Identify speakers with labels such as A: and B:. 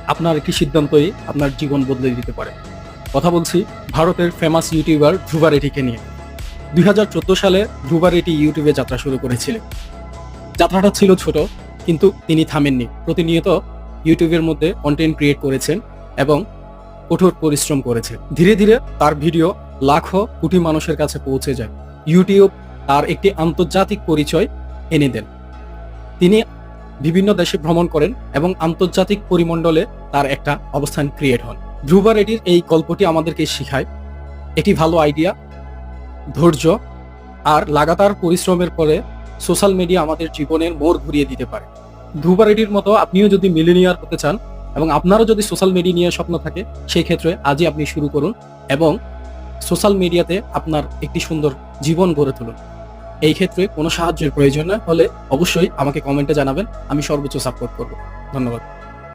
A: আপনার একটি সিদ্ধান্তই আপনার জীবন বদলে দিতে পারে। কথা বলছি ভারতের ফেমাস ইউটিউবার ধ্রুবা রেড্ডিকে নিয়ে। 2014 সালে ধ্রুবা রেড্ডি ইউটিউবে যাত্রা শুরু করেছিলেন। যাত্রাটা ছিল ছোট, কিন্তু তিনি থামেননি। প্রতিনিয়ত ইউটিউবের মধ্যে কন্টেন্ট ক্রিয়েট করেছেন এবং কঠোর পরিশ্রম করেছে। ধীরে ধীরে তার ভিডিও লাখো কোটি মানুষের কাছে পৌঁছে যায়। ইউটিউব তার একটি আন্তর্জাতিক পরিচয় এনে দেন। তিনি বিভিন্ন দেশে ভ্রমণ করেন এবং আন্তর্জাতিক পরিমণ্ডলে তার একটা অবস্থান ক্রিয়েট হন। ধ্রুবা রেড্ডির এই গল্পটি আমাদেরকে শেখায় একটি ভালো আইডিয়া, ধৈর্য আর লাগাতার পরিশ্রমের পরে সোশ্যাল মিডিয়া আমাদের জীবনের মোড় ঘুরিয়ে দিতে পারে। ধ্রুবা রেড্ডির মতো আপনিও যদি মিলেনিয়ার হতে চান এবং আপনারও যদি সোশ্যাল মিডিয়া নিয়ে স্বপ্ন থাকে, সেই ক্ষেত্রে আজই আপনি শুরু করুন এবং সোশ্যাল মিডিয়াতে আপনার একটি সুন্দর জীবন গড়ে তুলুন। এই ক্ষেত্রে কোনো সাহায্যের প্রয়োজন হলে অবশ্যই আমাকে কমেন্টে জানাবেন, আমি সর্বোচ্চ সাপোর্ট করব। ধন্যবাদ।